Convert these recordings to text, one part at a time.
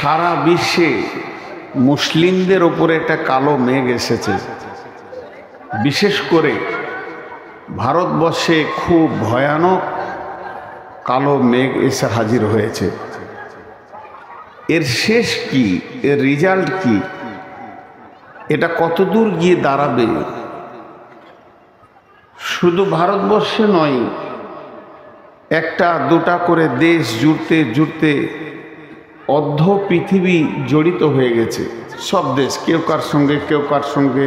সারা বিশ্বে মুসলিমদের ওপরে একটা কালো মেঘ এসেছে। বিশেষ করে ভারতবর্ষে খুব ভয়ানক কালো মেঘ এসে হাজির হয়েছে। এর শেষ কি, এর রেজাল্ট কি, এটা কতদূর গিয়ে দাঁড়াবে? শুধু ভারতবর্ষে নয়, একটা দুটা করে দেশ জুড়তে জুড়তে অর্ধ পৃথিবী জড়িত হয়ে গেছে। সব দেশ কেউ কার সঙ্গে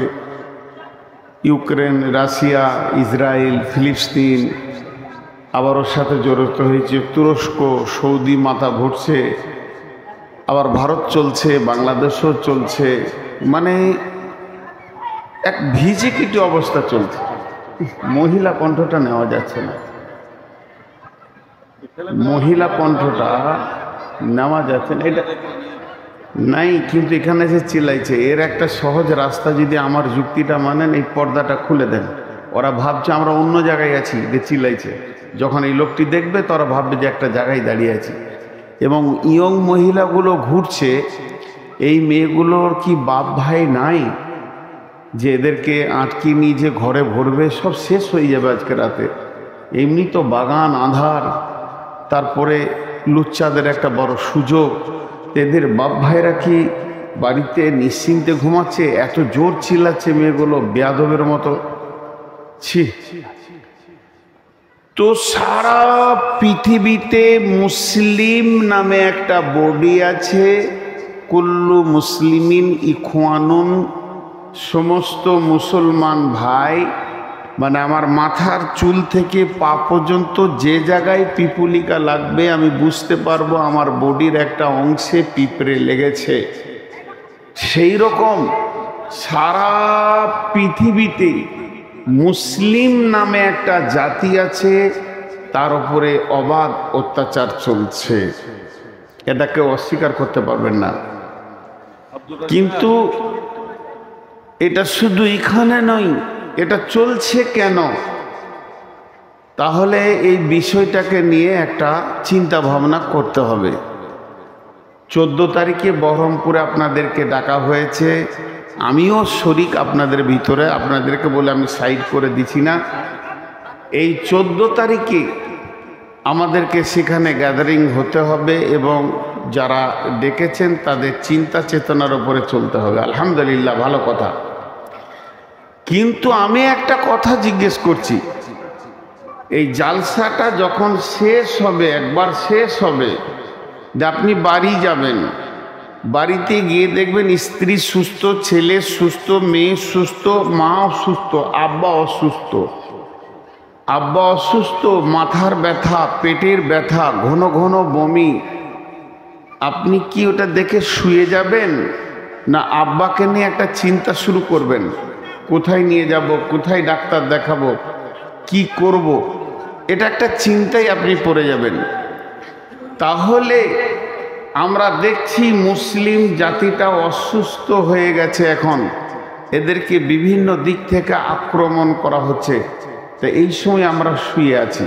ইউক্রেন, রাশিয়া, ইসরায়েল, ফিলিস্তিন, আবার ওর সাথে জড়িত হয়েছে তুরস্ক, সৌদি মাথা ভরছে, আবার ভারত চলছে, বাংলাদেশও চলছে। মানে এক ভিজিকিটি অবস্থা চলছে। মহিলা কণ্ঠটা নেওয়া যাচ্ছে না, মহিলা কণ্ঠটা নেওয়া যাচ্ছে না, এটা নাই। কিন্তু এখানে যে চিল্লাইছে, এর একটা সহজ রাস্তা, যদি আমার যুক্তিটা মানেন, এই পর্দাটা খুলে দেন। ওরা ভাবছে আমরা অন্য জায়গায় আছি, যে চিল্লাইছে। যখন এই লোকটি দেখবে তারা ভাববে যে একটা জায়গায় দাঁড়িয়ে আছি। এবং ইয়ং মহিলাগুলো ঘুরছে, এই মেয়েগুলোর কি বাপ ভাই নাই যে এদেরকে আটকে নিয়ে যে ঘরে ভরবে? সব শেষ হয়ে যাবে আজকে রাতে। এমনি তো বাগান আঁধার, তারপরে লুচ্চাদের একটা বড় সুযোগ। এদের বাপ ভাইরা কি বাড়িতে নিশ্চিন্তে ঘুমাচ্ছে? এত জোর চিল্লাচ্ছে মেয়েগুলো বেয়াদবের মতো। ছি! তো সারা পৃথিবীতে মুসলিম নামে একটা বডি আছে, কুল্লু মুসলিমিন ইখওয়ানুন, সমস্ত মুসলমান ভাই। মানে আমার মাথার চুল থেকে পা পর্যন্ত যে জায়গায় পিপুলিকা লাগবে আমি বুঝতে পারবো আমার বডির একটা অংশে পিঁপড়ে লেগেছে। সেই রকম সারা পৃথিবীতে মুসলিম নামে একটা জাতি আছে, তার উপরে অবাধ অত্যাচার চলছে। এটা কেউ অস্বীকার করতে পারবেন না। কিন্তু এটা শুধু এখানে নয়, এটা চলছে কেন? তাহলে এই বিষয়টাকে নিয়ে একটা চিন্তা ভাবনা করতে হবে। 14 তারিখে বহরমপুরে আপনাদেরকে ডাকা হয়েছে, আমিও শরিক আপনাদের ভিতরে। আপনাদেরকে বলে আমি সাইড করে দিছি না। এই 14 তারিখে আমাদেরকে সেখানে গ্যাদারিং হতে হবে এবং যারা ডেকেছেন তাদের চিন্তা চেতনার উপরে চলতে হবে। আলহামদুলিল্লাহ, ভালো কথা। কিন্তু আমি একটা কথা জিজ্ঞেস করছি, এই জালসাটা যখন শেষ হবে, একবার শেষ হবে, যে আপনি বাড়ি যাবেন, বাড়িতে গিয়ে দেখবেন স্ত্রী সুস্থ, ছেলে সুস্থ, মেয়ে সুস্থ, মা অসুস্থ, আব্বা অসুস্থ। আব্বা অসুস্থ, মাথার ব্যথা, পেটের ব্যথা, ঘন ঘন বমি। আপনি কি ওটা দেখে শুয়ে যাবেন, না আব্বাকে নিয়ে একটা চিন্তা শুরু করবেন? কোথায় নিয়ে যাব, কোথায় ডাক্তার দেখাবো, কি করব? এটা একটা চিন্তায় আপনি পড়ে যাবেন। তাহলে আমরা দেখছি মুসলিম জাতিটা অসুস্থ হয়ে গেছে। এখন এদেরকে বিভিন্ন দিক থেকে আক্রমণ করা হচ্ছে। তো এই সময় আমরা শুয়ে আছি।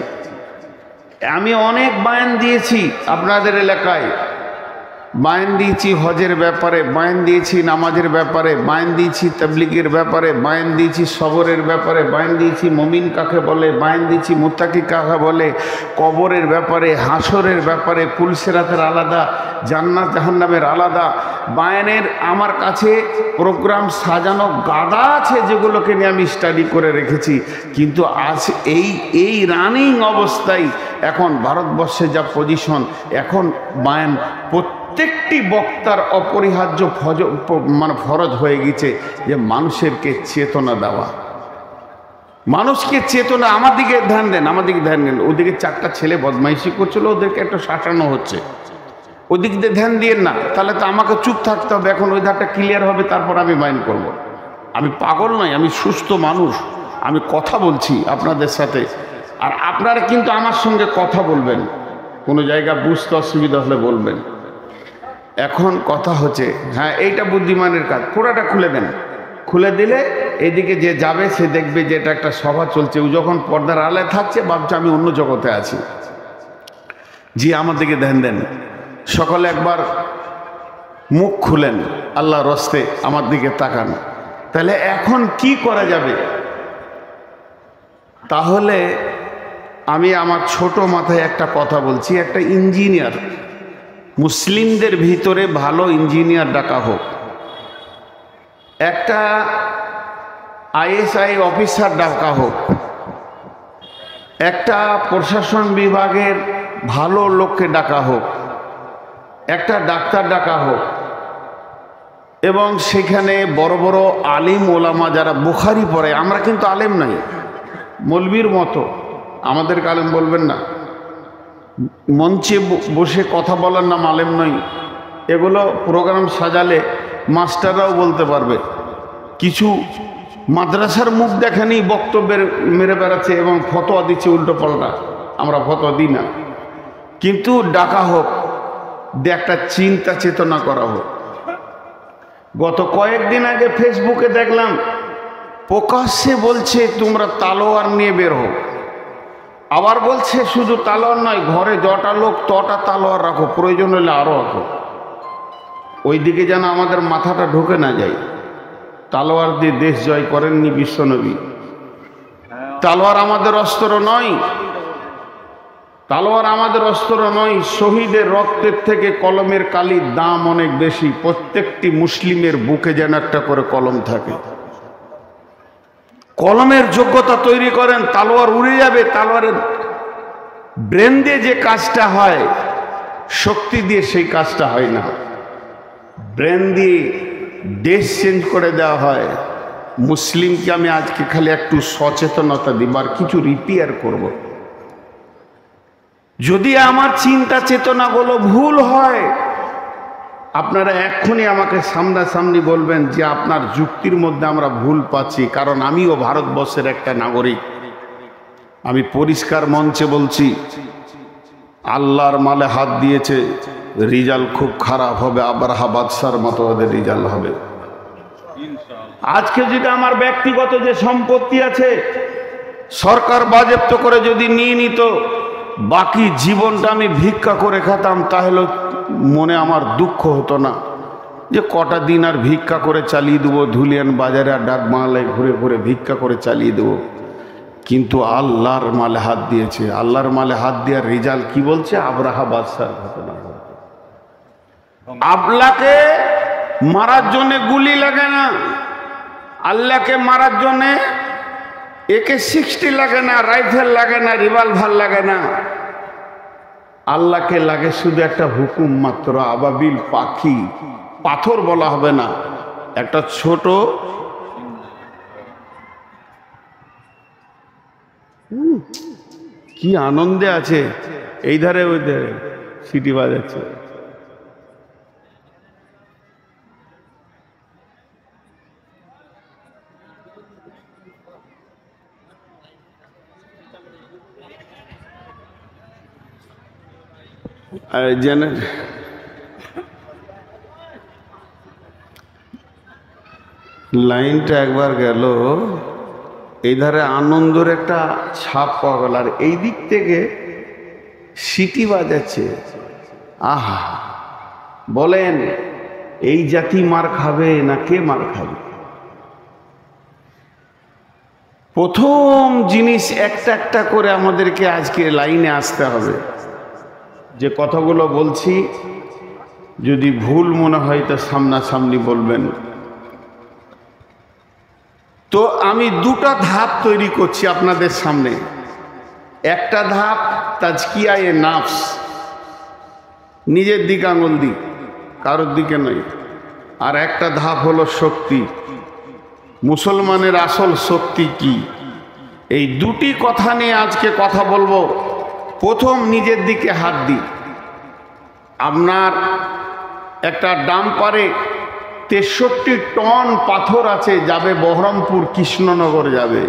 আমি অনেক বয়ান দিয়েছি আপনাদের এলাকায়, বয়ান দিয়েছি হজের ব্যাপারে, বয়ান দিয়েছি নামাজের ব্যাপারে, বয়ান দিয়েছি তাবলীগের ব্যাপারে, বয়ান দিয়েছি সবরের ব্যাপারে, বয়ান দিয়েছি মুমিন কাকে বলে, বয়ান দিয়েছি মুত্তাকি কাকে বলে, কবরের ব্যাপারে, হাসরের ব্যাপারে, পুলসিরাতের আলাদা, জান্নাত জাহান্নামের আলাদা। বয়ানের আমার কাছে প্রোগ্রাম সাজানো গাদা আছে, যেগুলোকে নিয়ে আমি স্টাডি করে রেখেছি। কিন্তু আজ এই রানিং অবস্থায় এখন ভারতবর্ষে যা পজিশন, এখন বয়ান প্রত্যেকটি বক্তার অপরিহার্য ফরজ হয়ে গেছে যে মানুষেরকে চেতনা দেওয়া, মানুষকে চেতনা। আমার দিকে ধ্যান দেন, আমার দিকে ধ্যান দেন। ওদিকে 4টা ছেলে বদমাইশি করছিল, ওদেরকে একটা শাসানো হচ্ছে, ওদিক দিয়ে ধ্যান দিয়েন না। তাহলে তো আমাকে চুপ থাকতে হবে। এখন ওই ধারটা ক্লিয়ার হবে, তারপর আমি মাইন্ড করব। আমি পাগল নই, আমি সুস্থ মানুষ, আমি কথা বলছি আপনাদের সাথে। আর আপনারা কিন্তু আমার সঙ্গে কথা বলবেন, কোনো জায়গা বুঝতে অসুবিধা হলে বলবেন। এখন কথা হচ্ছে, হ্যাঁ এইটা বুদ্ধিমানের কাজ। পুরাটা খুলে দেন, খুলে দিলে এদিকে যে যাবে সে দেখবে যে এটা একটা সভা চলছে। ও যখন পর্দার আড়ালে থাকছে ভাবছে আমি অন্য জগতে আছি। জি, আমার দিকে ধ্যান দেন। সকলে একবার মুখ খুলেন, আল্লাহর রাস্তে আমার দিকে তাকান। তাহলে এখন কি করা যাবে? তাহলে আমি আমার ছোট মাথায় একটা কথা বলছি, একটা ইঞ্জিনিয়ার, মুসলিমদের ভিতরে ভালো ইঞ্জিনিয়ার ডাকা হোক, একটা আইএসআই অফিসার ডাকা হোক, একটা প্রশাসন বিভাগের ভালো লোককে ডাকা হোক, একটা ডাক্তার ডাকা হোক, এবং সেখানে বড় বড় আলিম ওলামা যারা বুখারি পড়ে, আমরা কিন্তু আলেম নাই, মৌলবীর মতো আমাদেরকে আলেম বলবেন না, মঞ্চে বসে কথা বলার নাম আলেম নয়। এগুলো প্রোগ্রাম সাজালে মাস্টাররাও বলতে পারবে। কিছু মাদ্রাসার মুখ দেখানি বক্তব্যের মেরে বেড়াচ্ছে এবং ফতোয়া দিচ্ছে উল্টো পাল্টা, আমরা ফতোয়া দিই না। কিন্তু ডাকা হোক, একটা চিন্তা চেতনা করা হোক। গত কয়েকদিন আগে ফেসবুকে দেখলাম প্রকাশ্যে বলছে তোমরা তালোয়ার নিয়ে বের হোক, আবার বলছে শুধু তালোয়ার নয়, ঘরে যটা লোক তটা তালোয়ার রাখো, প্রয়োজন হলে আরও রাখো। ওইদিকে যেন আমাদের মাথাটা ঢুকে না যায়। তালোয়ার দিয়ে দেশ জয় করেননি বিশ্বনবী। তালোয়ার আমাদের অস্ত্র নয়, তালোয়ার আমাদের অস্ত্র নয়। শহীদের রক্তের থেকে কলমের কালির দাম অনেক বেশি। প্রত্যেকটি মুসলিমের বুকে যেন একটা করে কলম থাকে। কলমের যোগ্যতা তৈরি করেন, তালোয়ার উড়ে যাবে। তালোয়ারের ব্রেন দিয়ে যে কাজটা হয়, শক্তি দিয়ে সেই কাজটা হয় না। ব্রেন দিয়ে দেশ চেঞ্জ করে দেওয়া হয়। মুসলিমকে আমি আজকে খালি একটু সচেতনতা দিবার, কিছু রিপেয়ার করব। যদি আমার চিন্তা চেতনাগুলো ভুল হয়, আপনারা এক্ষুনি আমাকে সামনাসামনি বলবেন যে আপনার যুক্তির মধ্যে আমরা ভুল পাচ্ছি। কারণ আমিও ভারতবর্ষের একটা নাগরিক। আমি পরিষ্কার মঞ্চে বলছি, আল্লাহর মালে হাত দিয়েছে, রিজাল্ট খুব খারাপ হবে। আবরাহা বাদশার মতো ওদের রিজাল্ট হবে। আজকে যদি আমার ব্যক্তিগত যে সম্পত্তি আছে সরকার বাজেয়াপ্ত করে যদি নিয়ে নিত, বাকি জীবনটা আমি ভিক্ষা করে খেতাম, তাহলে মনে আমার দুঃখ হতো না যে কটা দিন আর ভিক্ষা করে চালিয়ে দেবো, ধুলিয়ান বাজারে আর ডাক বাংলায় ঘুরে ঘুরে ভিক্ষা করে চালিয়ে দেবো। কিন্তু আল্লাহর মালে হাত দিয়েছে। আল্লাহর মালে হাত দেওয়ার রেজাল্ট কি বলছে? আবরাহা বাদশার ঘটনা। আল্লাহকে মারার জন্য গুলি লাগে না, আল্লাহকে মারার জন্য AK-60 লাগে না, রাইফেল লাগে না, রিভলভার লাগে না। আল্লাহকে লাগে শুধু একটা হুকুম মাত্র। আবাবিল পাখি, পাথর বলা হবে না, একটা ছোট কি আনন্দে আছে, এই ধারে ওই ধারে সিটি বাজাচ্ছে। আর জেনে লাইনটা একবার গেল, এই ধারে আনন্দের একটা ছাপ পাওয়া গেল, আর এই দিক থেকে সিটি বাজাচ্ছে। আহা, বলেন এই জাতি মার খাবে না কে মার খাবে? প্রথম জিনিস একটা একটা করে আমাদেরকে আজকে লাইনে আসতে হবে। যে কথাগুলো বলছি যদি ভুল মনে হয় তো সামনাসামনি বলবেন। তো আমি দুটা ধাপ তৈরি করছি আপনাদের সামনে। একটা ধাপ তাজকিয়ায়ে নাফস, নিজের দিকে আঙুল দিক, কারোর দিকে নয়। আর একটা ধাপ হলো শক্তি। মুসলমানের আসল শক্তি কি? এই দুটি কথা নিয়ে আজকে কথা বলবো। প্রথম নিজের দিকে হাত দিই। আপনার একটা ডাম্পারে 63 টন পাথর আছে, যাবে বহরমপুর, কৃষ্ণনগর যাবে।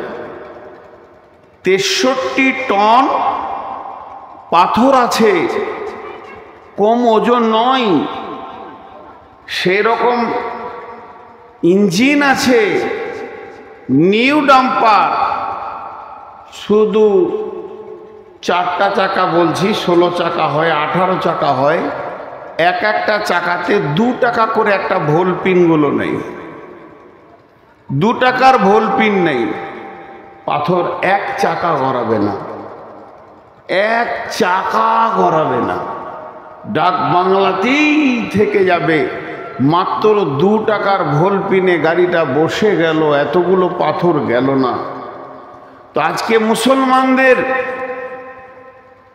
63 টন পাথর আছে, কম ওজন নয়। সেরকম ইঞ্জিন আছে, নিউ ডাম্পার। শুধু 4টা চাকা বলছি, 16 চাকা হয়, 18 চাকা হয়। এক একটা চাকাতে 2 টাকা করে একটা ভোল পিনগুলো নেই, 2 টাকার ভোল পিন নেই। পাথর এক চাকা গড়াবে না, এক চাকা গড়াবে না, ডাক বাংলাতেই থেকে যাবে। মাত্র 2 টাকার ভোল পিনে গাড়িটা বসে গেল, এতগুলো পাথর গেল না। তো আজকে মুসলমানদের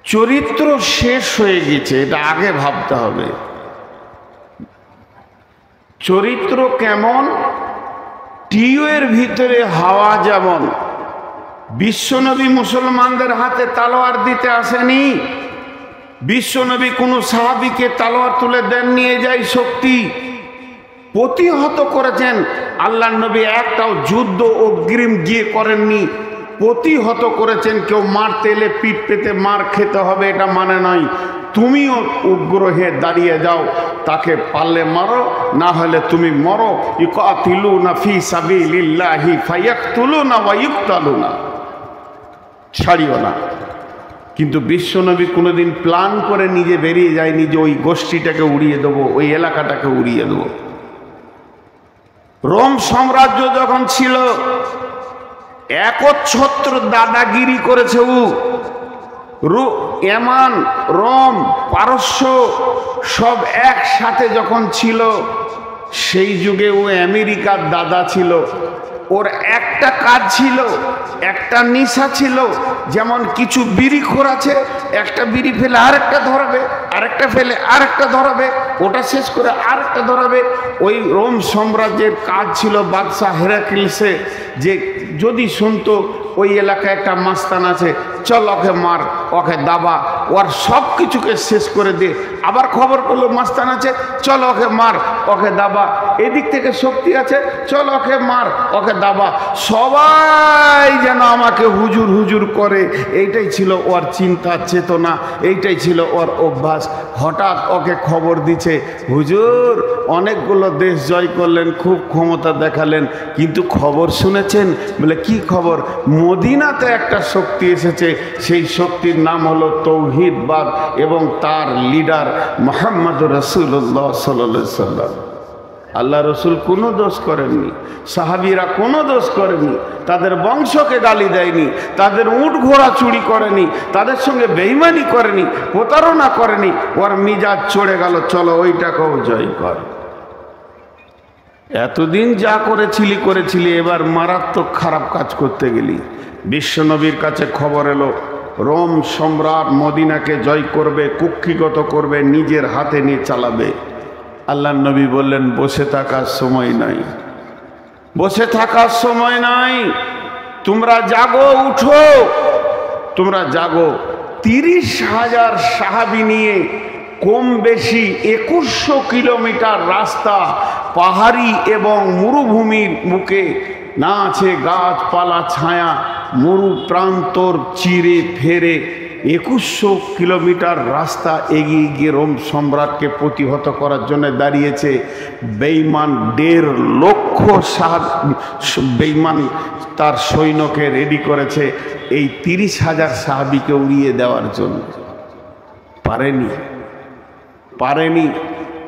চরিত্র শেষ হয়ে গেছে, এটা আগে ভাবতে হবে। চরিত্র কেমন? টিউয়ের ভিতরে হাওয়া যেমন। বিশ্বনবী মুসলমানদের হাতে তালোয়ার দিতে আসেনি, বিশ্বনবী কোনো সাহাবীকে তালোয়ার তুলে দেন নিয়ে যায় শক্তি, প্রতিহত করেছেন। আল্লাহ নবী একটাও যুদ্ধ অগ্রিম গিয়ে করেননি, প্রতিহত করেছেন। কেউ মারতে এলে পিঠ পেতে মার খেতে হবে এটা মানে নয়, তুমিও উগ্র হয়ে দাঁড়িয়ে যাও, তাকে পারলে মারো, না হলে তুমি মরো। ইউকাতিলুনা ফি সাবিলিল্লাহি ফায়াকতুলুনা ওয়া ইউকতালুনা, ছাড়িও না। কিন্তু বিশ্বনবী কোনোদিন প্ল্যান করে নিজে বেরিয়ে যায়নি যে ওই গোষ্ঠীটাকে উড়িয়ে দেবো, ওই এলাকাটাকে উড়িয়ে দেবো। রোম সাম্রাজ্য যখন ছিল, একচ্ছত্র দাদাগিরি করেছে। এমান, রোম, পারস্য সব একসাথে যখন ছিল, সেই যুগে ও আমেরিকার দাদা ছিল। ওর একটা কাজ ছিল, একটা নেশা ছিল। যেমন কিছু বিড়িখোর আছে, একটা বিড়ি ফেলে আরেকটা ধরাবে, আরেকটা ফেলে আরেকটা ধরাবে, ওটা শেষ করে আরেকটা ধরাবে। ওই রোম সাম্রাজ্যের কাজ ছিল বাদশাহ হেরাক্লিসে, যে যদি শুনতো ওই এলাকায় একটা মাস্তান আছে, চল ওকে মার, ওকে দাবা, ওর সব কিছুকে শেষ করে দে। আবার খবর করলো মাস্তান আছে, চল ওকে মার, ওকে দাবা। এদিক থেকে শক্তি আছে, চল ওকে মার, ওকে দাবা। সবাই যেন আমাকে হুজুর হুজুর করে, এইটাই ছিল ওর চিন্তা চেতনা, এইটাই ছিল ওর অভ্যাস। হঠাৎ ওকে খবর দিচ্ছে, হুজুর অনেকগুলো দেশ জয় করলেন, খুব ক্ষমতা দেখালেন, কিন্তু খবর শুনেছেন? বলে কি খবর? মদিনাতে একটা শক্তি এসেছে, সেই শক্তির নাম হলো তৌহিদবাদ, এবং তার লিডার মুহাম্মদুর রাসূলুল্লাহ সাল্লাল্লাহু আলাইহি সাল্লাম। আল্লাহ রসুল কোনো দোষ করেননি, সাহাবীরা কোনো দোষ করেনি, তাদের বংশকে গালি দেয়নি, তাদের উট ঘোড়া চুরি করেনি, তাদের সঙ্গে বেঈমানি করেনি, প্রতারণা করেনি। ওর মিজাজ চড়ে গেল, চলো ওইটাকেও জয় কর। এতদিন যা করেছিলি, এবার মারাত্মক খারাপ কাজ করতে গেলি। বিশ্বনবীর কাছে খবর এলো, রোম সম্রাট মদিনাকে জয় করবে, কুক্ষিগত করবে, নিজের হাতে নিয়ে চালাবে। আল্লাহ নবী বললেন, বসে থাকার সময় নাই, বসে থাকার সময় নাই, তোমরা জাগো, উঠো, তোমরা জাগো। 30,000 সাহাবী নিয়ে কম বেশি 2100 কিলোমিটার রাস্তা, পাহাড়ি এবং মরুভূমির বুকে, না আছে গাছপালা ছায়া, মরু প্রান্তর চিরে ফেরে 2100 কিলোমিটার রাস্তা এগিয়ে গিয়ে রোম সম্রাটকে প্রতিহত করার জন্য দাঁড়িয়েছে। বেঈমান 1.5 লক্ষ বেঈমান তার সৈন্যকে রেডি করেছে এই 30,000 সাহাবীকে উড়িয়ে দেওয়ার জন্য। পারেনি।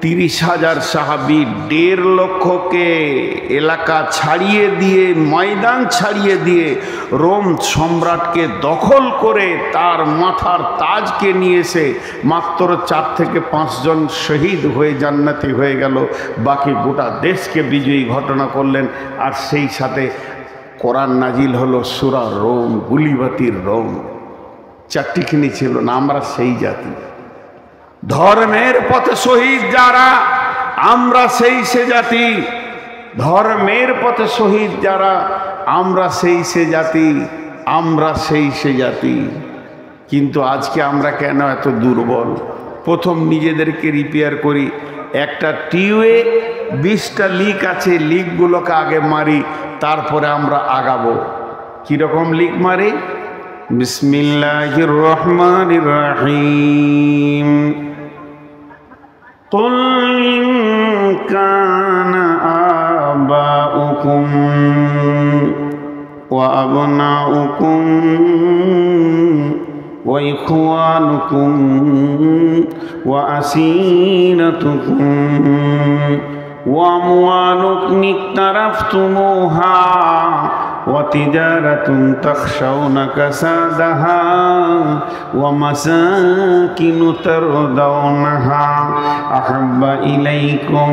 30,000 সাহাবী 1.5 লক্ষকে এলাকা ছাড়িয়ে দিয়ে, ময়দান ছাড়িয়ে দিয়ে রোম সম্রাটকে দখল করে তার মাথার তাজকে নিয়ে এসে মাত্র 4 থেকে 5 জন শহীদ হয়ে জান্নাতি হয়ে গেল। বাকি গোটা দেশকে বিজয়ী ঘটনা করলেন। আর সেই সাথে কোরআন নাজিল হলো সূরা রোম, গুলিবাতির রোম। 4টিখানি ছিল না, আমরা সেই জাতি। ধর্মের পথে শহীদ যারা, আমরা সেই সে জাতি। ধর্মের পথে শহীদ যারা, আমরা সেই সে জাতি, আমরা সেই সে জাতি। কিন্তু আজকে আমরা কেন এত দুর্বল? প্রথম নিজেদেরকে রিপেয়ার করি। একটা টিউবে 20টা লিক আছে, লিকগুলোকে আগে মারি, তারপরে আমরা আগাবো। কীরকম লিক মারি? বিসমিল্লাহির রহমানির রহিম। قل إن كان آباؤكم وأبناؤكم وإخوانكم وأسيرتكم وأموال اقترفتموها وتجارة تخشون كسادها ومساكن ترضونها أحب إليكم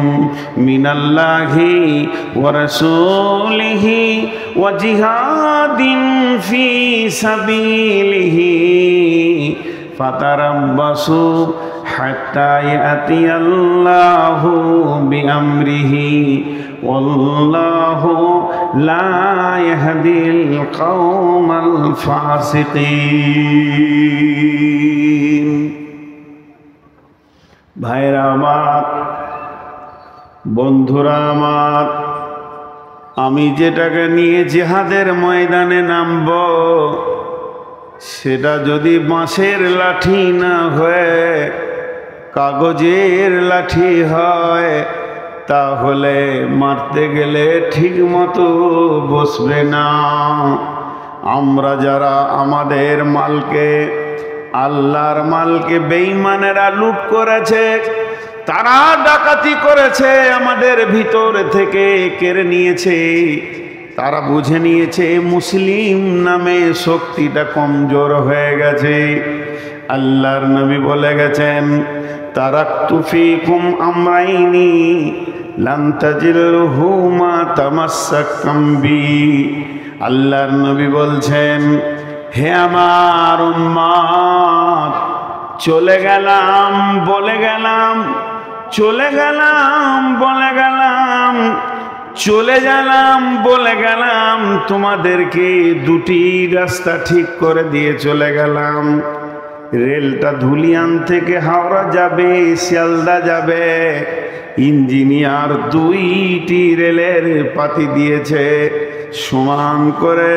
من الله ورسوله وجهاد في سبيله فتربصوا حتى يأتي الله بأمره والله لا يهدي القوم الفاسقين ভাইরা আমার, বন্ধুরা আমার, আমি যেটাকে নিয়ে জিহাদের ময়দানে নামব সেটা যদি বাঁশের লাঠি না হয়ে কাগজের লাঠি হয় তাহলে মারতে গেলে ঠিক মতো বসবে না। আমরা যারা আমাদের মালকে, আল্লাহর মালকে বেঈমানেরা লুট করেছে, তারা ডাকাতি করেছে, আমাদের ভিতর থেকে কেড়ে নিয়েছে, তারা বুঝে নিয়েছে মুসলিম নামে শক্তিটা কমজোর হয়ে গেছে। আল্লাহর নবী বলে গেছেন, তারাকতু ফীকুম আমরাইনি লান তাজিলহুমা তামাসসাকতুম বি। আল্লাহর নবী বলছেন, হে আমার উম্মত, চলে গেলাম বলে গেলাম, চলে গেলাম বলে গেলাম, চলে গেলাম বলে গেলাম, তোমাদেরকে দুটি রাস্তা ঠিক করে দিয়ে চলে গেলাম। রেলটা ধুলিয়ান থেকে হাওড়া যাবে, শিয়ালদা যাবে। ইঞ্জিনিয়ার দুইটি রেলের পাতি দিয়েছে, সমান করে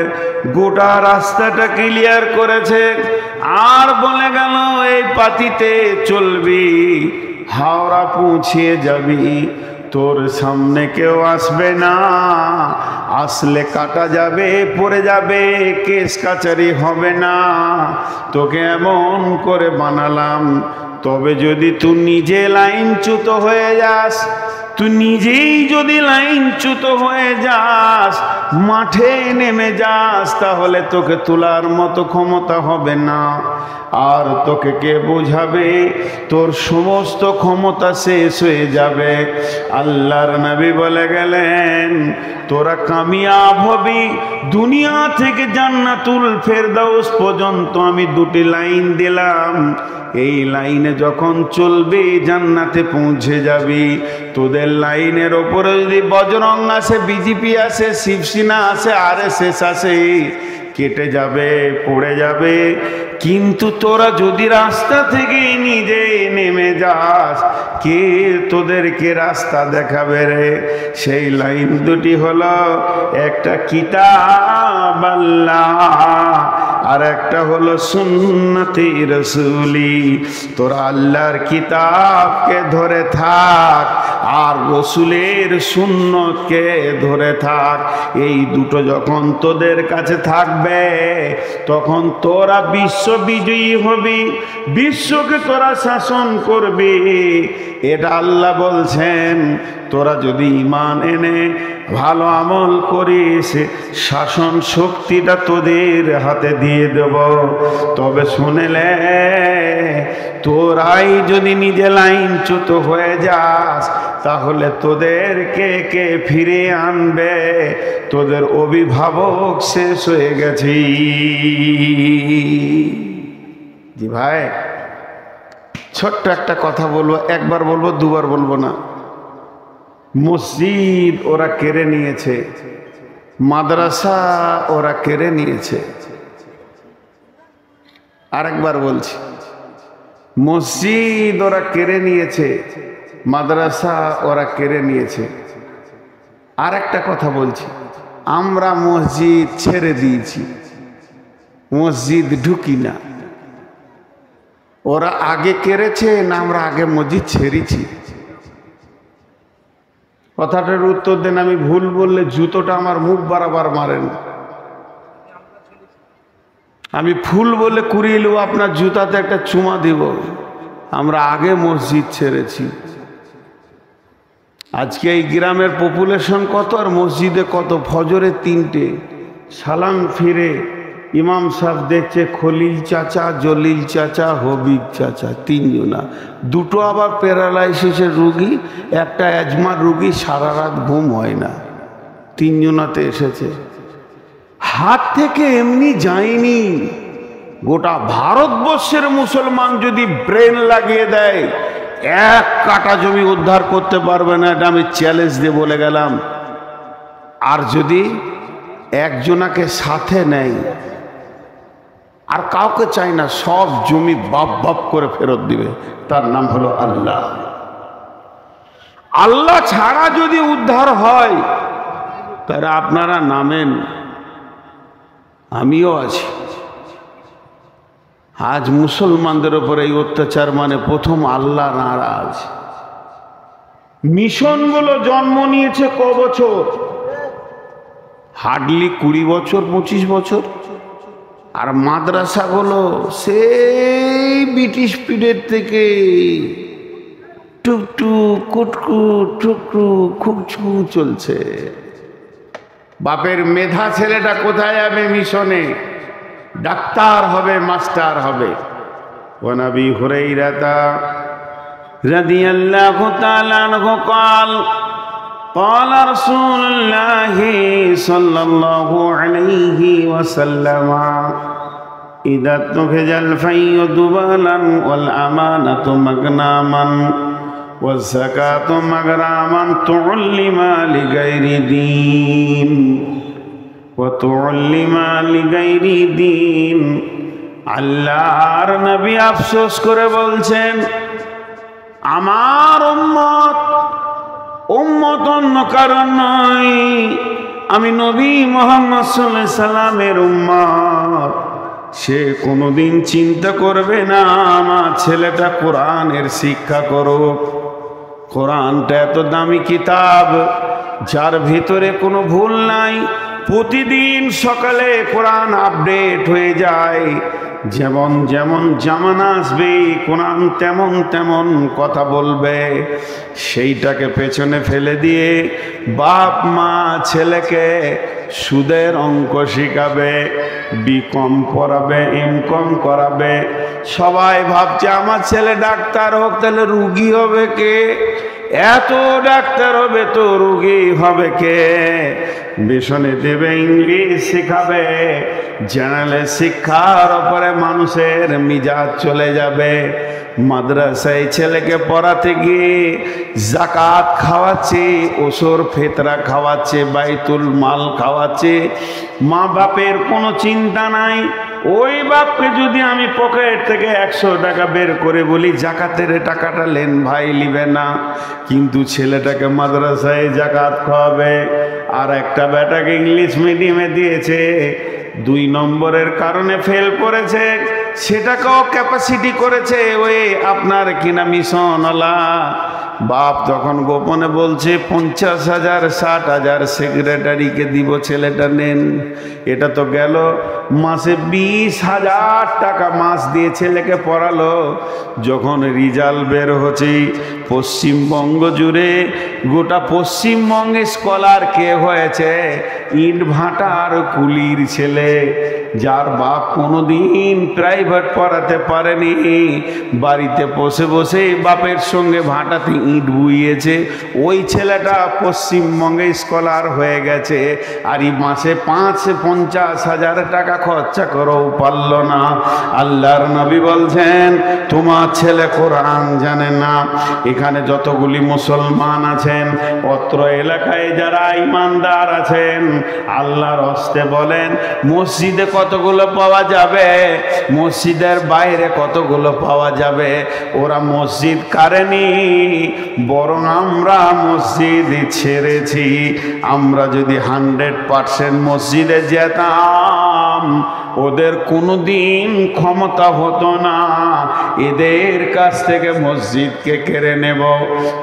গোটা রাস্তাটা ক্লিয়ার করেছে। আর বলে গেল এই পাতিতে চলবি, হাওড়া পৌঁছিয়ে যাবি, তোর সামনে কেউ আসবে না, আসলে কাটা যাবে, পড়ে যাবে, কেস কাচারি হবে না। তোকে এমন করে বানালাম, তবে যদি তুই নিজে লাইনচ্যুত হয়ে যাস, তুই নিজেই যদি লাইনচ্যুত হয়ে যাস, মাঠে নেমে যাস, তাহলে তোকে তোলার মতো ক্ষমতা হবে না। আর তোকে কে বোঝাবে? তোর সমস্ত ক্ষমতা শেষ হয়ে যাবে। আল্লাহর নবী বলে গেলেন, তোরা কামিয়াব হবি। দুনিয়া থেকে জান্নাতুল ফেরদাউস পর্যন্ত আমি দুটি লাইন দিলাম, এই লাইনে যখন চলবি জান্নাতে পৌঁছে যাবি। তোদের লাইনের ওপরে যদি বজরং আসে, বিজেপি আসে, শিবসেনা আসে, RSS আসে, কেটে যাবে, পড়ে যাবে। কিন্তু তোরা যদি রাস্তা থেকে নিজে নেমে যাস, কে তোদেরকে রাস্তা দেখাবে রে? সেই লাইন দুটি হলো, একটা কিতাব আল্লাহ আর একটা হলো সুন্নতি রসুলি। তোরা আল্লাহর কিতাবকে ধরে থাক আর রসুলের সুন্নতকে ধরে থাক। এই দুটো যখন তোদের কাছে থাকবে, তখন তোরা বিশ্ব বিজয়ী হবি, বিশ্বকে তোরা শাসন করবি। এটা আল্লাহ বলছেন। তোরা যদি ঈমান এনে ভালো আমল করিস, শাসন শক্তিটা তোদের হাতে দিয়ে দেব। তবে শুনেলে, তোরাই যদি নিজে লাইনচ্যুত হয়ে যাস, তাহলে তোদেরকে কে ফিরে আনবে? তোদের অভিভাবক শেষ হয়ে গেছে। জি ভাই, ছোট্ট একটা কথা বলবো, একবার বলবো, দুবার বলবো না। মসজিদ ওরা কেড়ে নিয়েছে, মাদ্রাসা ওরা কেড়ে নিয়েছে। আরেকবার বলছি, মসজিদ ওরা কেড়ে নিয়েছে, মাদ্রাসা ওরা কেড়ে নিয়েছে। আর একটা কথা বলছি, আমরা মসজিদ ছেড়ে দিয়েছি, মসজিদ ঢুকি না। ওরা আগে কেড়েছে না আমরা আগে মসজিদ ছেড়েছি? কথাটার উত্তর দেন। আমি ভুল বললে জুতোটা আমার মুখ বরাবর মারেন। আমি ফুল বলে কুড়িয়ে নেব, আপনার জুতাতে একটা চুমা দিব। আমরা আগে মসজিদ ছেড়েছি। আজকে এই গ্রামের পপুলেশন কত আর মসজিদে কত? ফজরে 3টে, সালাম ফিরে ইমাম সাহেব দেখছে খলিল চাচা, জলিল চাচা, হবিব চাচা, 3 জনা। 2টো আবার প্যারালাইসিসের রুগী, একটা অ্যাজমার রুগী, সারা রাত ঘুম হয় না। 3 জনাতে এসেছে। হাত থেকে এমনি যায়নি। গোটা ভারতবর্ষের মুসলমান যদি ব্রেন লাগিয়ে দেয়, 1 কাটা জমি উদ্ধার করতে পারবে না, এটা আমি চ্যালেঞ্জ দিয়ে বলে গেলাম। আর যদি একজনাকে সাথে নেয়, আর কাউকে চাই না, সব জমি বাপ বাপ করে ফেরত দিবে, তার নাম হলো আল্লাহ। আল্লাহ ছাড়া যদি উদ্ধার হয়, তারা আপনারা নামেন, আমিও আছি। আজ মুসলমানদের উপর এই অত্যাচার মানে প্রথম আল্লাহ নারাজ। মিশনগুলো জন্ম নিয়েছে ক বছর? হার্ডলি 20 বছর, 25 বছর। আর মাদ্রাসাগুলো সেই ব্রিটিশ পিরিয়ড থেকে টুকটু কুটকু টুকটু খুকছু চলছে। বাপের মেধা ছেলেটা কোথায় যাবে মিশনে? ডাক্তার হবে, মাস্টার হবে। ওয়ানাবি হুরাইরাতা রাদিয়াল্লাহু তাআলা আনহু قال قال رسول الله صلى الله عليه وسلم إذا اتخذ الفي دبالا والأمانة مغناما والزكاة مغراما تعلم لغير دين وتعلم لغير دين। আল্লাহর নবী আফসোস করে বলছেন, আমার উম্মত অন্য কারণ নয়, আমি নবী মুহাম্মদ সাল্লাল্লাহু আলাইহি সাল্লামের উম্মত। সে কোনোদিন চিন্তা করবে না আমার ছেলেটা কোরআনের শিক্ষা করুক। কোরআনটা এত দামি কিতাব, যার ভিতরে কোনো ভুল নাই। প্রতিদিন সকালে কোরআন আপডেট হয়ে যায়। যেমন যেমন জামানা আসবে, কোরআন তেমন তেমন কথা বলবে। সেইটাকে পেছনে ফেলে দিয়ে বাপ মা ছেলেকে সুদের অঙ্ক শিখাবে, বিকম পড়াবে, এমকম করাবে। সবাই ভাবছে আমার ছেলে ডাক্তার হোক, তাহলে রুগী হবে কে? এত ডাক্তার হবে তো রুগী হবে কে? মিশনে দেবে ইংলিশ শিখাবে, জেনারেল শিক্ষার উপরে মানুষের মিজাজ চলে যাবে। মাদ্রাসায় ছেলেকে পড়াতে গিয়ে জাকাত খাওয়াচ্ছে, ওসর ফেতরা খাওয়াচ্ছে, বাইতুল মাল খাওয়াচ্ছে। মা বাপের কোনো চিন্তা নাই। ওই বাপকে যদি আমি পকেট থেকে 100 টাকা বের করে বলি জাকাতের টাকাটা লেন ভাই, লিবে না। কিন্তু ছেলেটাকে মাদ্রাসায় জাকাত খাওয়াবে। আর একটা বেটাকে ইংলিশ মিডিয়ামে দিয়েছে, 2 নম্বরের কারণে ফেল করেছে, সেটাকেও ক্যাপাসিটি করেছে ওই আপনার কিনা মিশনওয়ালা। বাপ তখন গোপনে বলছে 50,000 60,000 সেক্রেটারিকে দিব, ছেলেটা নেন। এটা তো গেল মাসে 20,000 টাকা মাস দিয়ে ছেলেকে পড়ালো। যখন রেজাল্ট বের হচ্ছে পশ্চিমবঙ্গ জুড়ে, গোটা পশ্চিমবঙ্গে স্কলার কে হয়েছে? ইট ভাটার কুলির ছেলে, যার বাপ কোনোদিন প্রাইভেট পড়াতে পারেনি। বাড়িতে বসে বসে বাপের সঙ্গে ভাটাতে ইট বুইয়েছে। ওই ছেলেটা পশ্চিমবঙ্গে স্কলার হয়ে গেছে। আর এই মাসে 50,000 টাকা খরচা করেও পারল না। আল্লাহর নবী বলছেন, তোমার ছেলে কোরআন জানে না। এখানে যতগুলি মুসলমান আছেন, অত্র এলাকায় যারা ইমানদার আছেন, আল্লাহর হস্তে বলেন, মসজিদে কতগুলো পাওয়া যাবে, মসজিদের বাইরে কতগুলো পাওয়া যাবে। ওরা মসজিদ কারেনি, বরং আমরা মসজিদ ছেড়েছি। আমরা যদি 100% মসজিদে যেতাম, ওদের কোনোদিন ক্ষমতা হতো না এদের কাছ থেকে মসজিদকে কেড়ে নেব।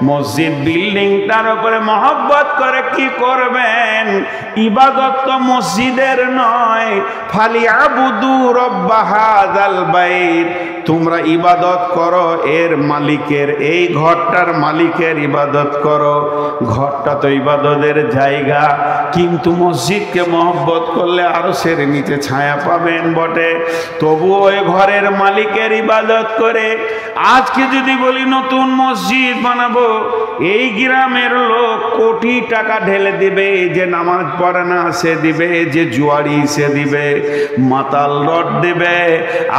মসজিদ বিল্ডিংটার উপরে মহব্বত করে কি করবেন? ইবাদত তো মসজিদের নয়। ফালিয়াবুদু রব্বা হাযাল বাইত, তোমরা ইবাদত করো এর মালিকের, এই ঘরটার মালিকের ইবাদত করো। ঘরটা তো ইবাদতের জায়গা, কিন্তু মসজিদকে মহব্বত করলে আরশের নিচে ছায়া পাবেন বটে। তবু ওই ঘরের মালিকের ইবাদত করে। আজকে যদি বলি নতুন মসজিদ বানাবো, এই গ্রামের লোক কোটি টাকা ঢেলে দিবে, যে নামাজ পড়ে না সে দিবে, যে জুয়ারি সে দিবে, মাতাল রড দেবে,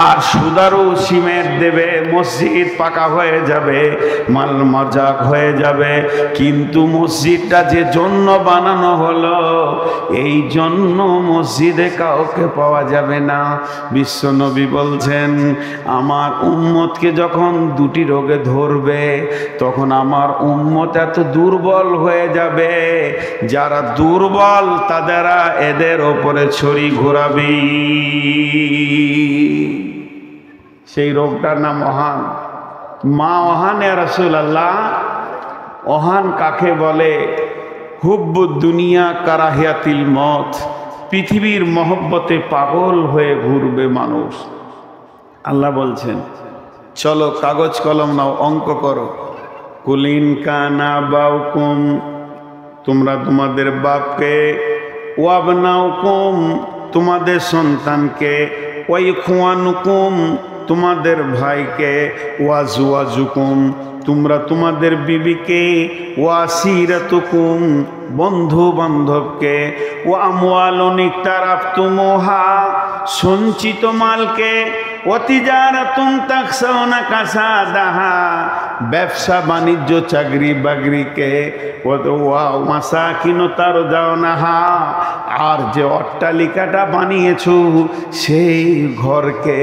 আর সুদারু সিমেন্ট দেবে, মসজিদ পাকা হয়ে যাবে, মাল মজাক হয়ে যাবে। কিন্তু মসজিদটা যে জন্য বানানো হলো, এই জন্য মসজিদে কাউকে পাওয়া যাবে না। বিশ্বনবী বলছেন, আমার উম্মতকে যখন দুটি রোগে ধরবে, তখন আমার উম্মত এত দুর্বল হয়ে যাবে, যারা দুর্বল তাদেরা এদের ওপরে ছড়ি ঘোরাবি। সেই রোগটার নাম ওহান। মা ওহান এ রাসূলুল্লাহ। ওহান কাকে বলে? হুব্বুদ দুনিয়া কারাহিয়াতিল মত, পৃথিবীর মহব্বতে পাগল হয়ে ঘুরবে মানুষ। আল্লাহ বলছেন, চলো কাগজ কলম নাও, অঙ্ক করো। কুলিন কানা বাউকুম, তোমরা তোমাদের বাপকে, ওয়াবনাউকুম, তোমাদের সন্তানকে, ওয়াইখওয়ানুকুম, তোমাদের ভাইকে, ওয়াজওয়াজুকুম, তোমরা তোমাদের বিবিকে, ওয়াসিরাতুকুম, বন্ধু বান্ধবকে, ও আমওয়ালুন ইকতারাফতুমুহা, সঞ্চিত মালকে, ওয়াতিজারাতুন তাখসাউনা কাসাদাহা, ব্যবসা বাণিজ্য চাকরি বাকরিকে, ওয়া মাসাকিন তারজাউনাহা, আর যে অট্টালিকাটা বানিয়েছো সেই ঘরকে।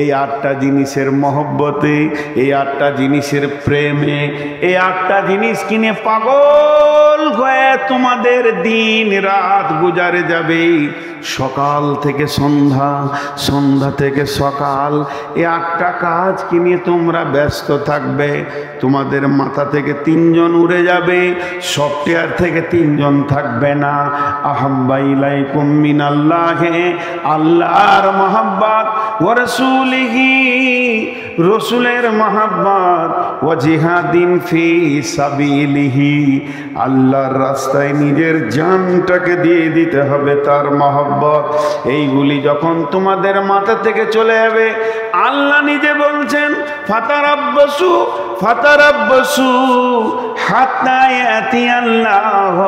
এই 8টা জিনিসের মহব্বতে, এই 8টা জিনিসের প্রেমে, এই 8টা জিনিস কিনে পাগল হয়ে তোমাদের দিন রাত গুজারে যাবে। সকাল থেকে সন্ধ্যা, সন্ধ্যা থেকে সকাল, এই 8টা কাজ কিনে তোমরা ব্যস্ত থাকবে। তোমাদের মাথা থেকে 3 জন উড়ে যাবে, সফটওয়্যার থেকে 3 জন থাকবে না। আহাব্বা ইলাইকুম মিনাল্লাহি, আল্লাহর মহব্বত, ওয়া রাসূলিহি, রসুলের মহব্বত, ওয়া জিহাদিন ফি সাবিলিহি, আল্লাহর রাস্তায় নিজের জানটাকে দিয়ে দিতে হবে, তার মহব্বত। এইগুলি যখন তোমাদের মাথা থেকে চলে যাবে, আল্লাহ নিজে বলছেন, ফাতারাব্বাসু ফাতারাব্বাসু হাত্তা ইয়াতিয়াল্লাহ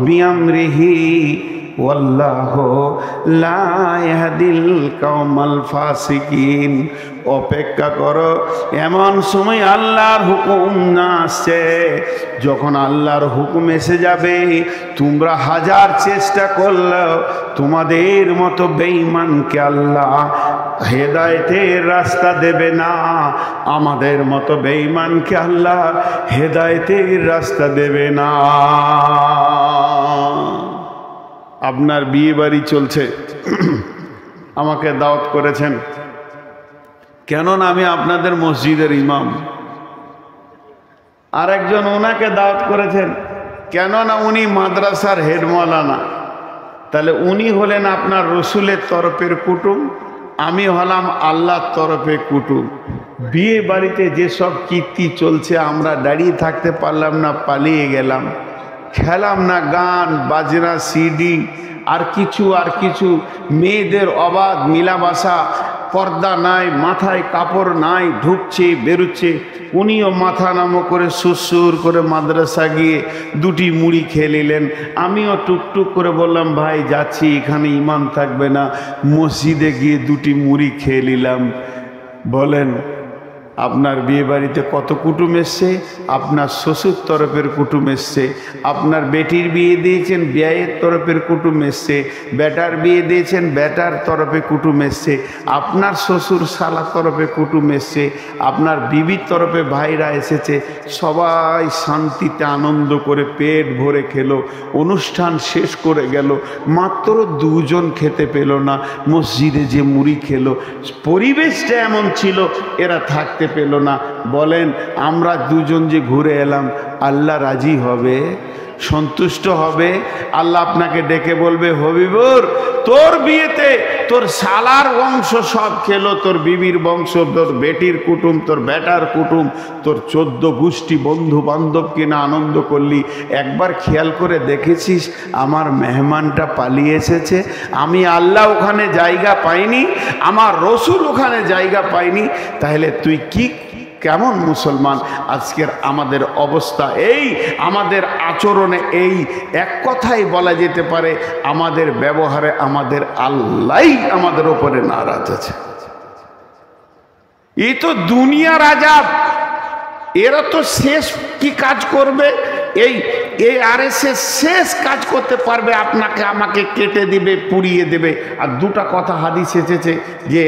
বিআমরিহি ওয়াল্লাহু লা ইয়াহদিল কওমাল ফাসিকিন। অপেক্ষা করো, এমন সময় আল্লাহর হুকুম না আসছে। যখন আল্লাহর হুকুম এসে যাবে, তোমরা হাজার চেষ্টা করলেও তোমাদের মতো বেঈমানকে আল্লাহ হেদায়েতের রাস্তা দেবে না। আমাদের মতো বেঈমানকে আল্লাহ হেদায়েতের রাস্তা দেবে না। আপনার বিয়ে বাড়ি চলছে, আমাকে দাওয়াত করেছেন, কেননা আমি আপনাদের মসজিদের ইমাম। আরেকজন ওনাকে দাওয়াত করেছেন, কেননা উনি মাদ্রাসার হেড মাওলানা। তাহলে উনি হলেন আপনার রসুলের তরফের কুটুম, আমি হলাম আল্লাহর তরফে কুটুম। বিয়ে বাড়িতে যেসব কীর্তি চলছে, আমরা দাঁড়িয়ে থাকতে পারলাম না, পালিয়ে গেলাম। খেলাম না গান বাজনা সিডি আর কিছু মেয়েদের অবাধ মিলাবাসা, পর্দা নাই, মাথায় কাপড় নাই, ঢুকছে বেরোচ্ছে। উনিও মাথা নামো করে সুরসুর করে মাদ্রাসা গিয়ে 2টি মুড়ি খেয়ে নিলেন। আমিও টুকটুক করে বললাম, ভাই যাচ্ছি, এখানে ইমাম থাকবে না, মসজিদে গিয়ে 2টি মুড়ি খেয়ে নিলাম। বলেন আপনার বিয়ে বাড়িতে কত কুটুম এসছে, আপনার শ্বশুর তরফের কুটুম এসছে, আপনার বেটির বিয়ে দিয়েছেন বিয়ের তরফের কুটুম এসছে, বেটার বিয়ে দিয়েছেন বেটার তরফে কুটুম এসছে, আপনার শ্বশুর শালা তরফে কুটুম এসছে, আপনার বিবির তরফে ভাইরা এসেছে। সবাই শান্তিতে আনন্দ করে পেট ভরে খেলো, অনুষ্ঠান শেষ করে গেল। মাত্র দুজন খেতে পেল না, মসজিদে যে মুড়ি খেলো। পরিবেশটা এমন ছিল, এরা থাকতে পেল না। বলেন আমরা দুজন যে ঘুরে এলাম, আল্লাহ রাজি হবে, সন্তুষ্ট হবে? আল্লাহ আপনাকে ডেকে বলবে, হবিবুর তোর বিয়েতে তোর শালার বংশ সব খেলো, তোর বিবির বংশ, তোর বেটির কুটুম, তোর বেটার কুটুম, তোর 14 গোষ্ঠী বন্ধু বান্ধব কিনা আনন্দ করলি। একবার খেয়াল করে দেখেছিস আমার মেহমানটা পালিয়ে এসেছে? আমি আল্লাহ ওখানে জায়গা পাইনি, আমার রসুল ওখানে জায়গা পাইনি। তাহলে তুই কি কেমন মুসলমান? আজকের আমাদের অবস্থা এই, আমাদের আচরণে এই। এক কথাই বলা যেতে পারে আমাদের ব্যবহারে আমাদের আল্লাহই আমাদের উপরে নারাজ আছে। এই তো দুনিয়ার আযাব। এরা তো শেষ কি কাজ করবে? এই আরএসএস শেষ কাজ করতে পারবে, আপনাকে আমাকে কেটে দিবে, পুড়িয়ে দেবে। আর দুটা কথা হাদিস এসেছে যে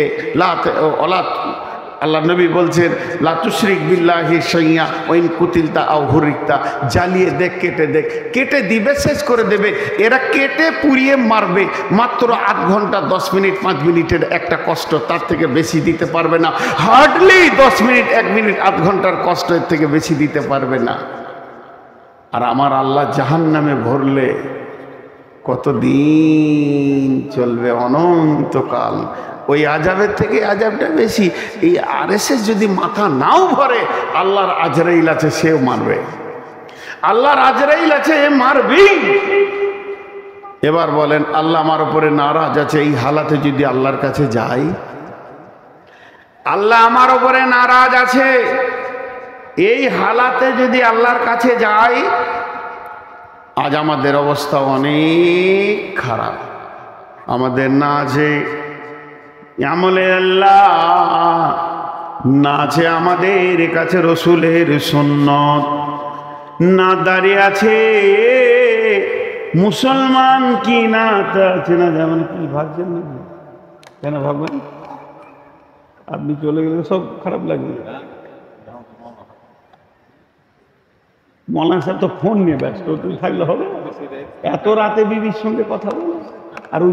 আল্লাহ নবী বলছেন, লা তুশরিক বিল্লাহি শাইআ ওয়া ইন কুতিলতা আও হুরিকতা, জ্বালিয়ে দেখ, কেটে দেখ, কেটে দিবে, শেষ করে দেবে। এরা কেটে পুড়িয়ে মারবে, মাত্র 8 ঘন্টা 10 মিনিট 5 মিনিটের একটা কষ্ট, তার থেকে বেশি দিতে পারবে না। হার্ডলি 10 মিনিট 1 মিনিট 8 ঘন্টার কষ্ট, এর থেকে বেশি দিতে পারবে না। আর আমার আল্লাহ জাহান্নামে ভরলে কতদিন চলবে? অনন্তকাল। ওই আযাবের থেকে আযাবটা বেশি। এই আরএসএস যদি মাথা নাও ভরে, আল্লাহর আজরাইল আছে, সেও মারবে। আল্লাহর আজরাইল আছে, এ মারবেই। এবার বলেন আল্লাহ আমার উপরে নারাজ আছে, এই হালাতে যদি আল্লাহর কাছে যাই, আল্লাহ আমার উপরে নারাজ আছে, এই হালাতে যদি আল্লাহর কাছে যাই, আজ আমাদের অবস্থা অনেক খারাপ। আমাদের না আছে আমলে আল্লাহ, না আছে আমাদের কাছে রসুলের সুন্নত, না দাঁড়িয়ে আছে মুসলমান কি না তা আছে না। যেমন কি ভাবছেন না? কেন ভাববেন? আপনি চলে গেলে সব খারাপ লাগবে। মৌলানা সাহেব তো ফোন নিয়ে ব্যস্ত, তুমি থাকলে হবে? এত রাতে বিবির সঙ্গে কথা বলো। আর ওই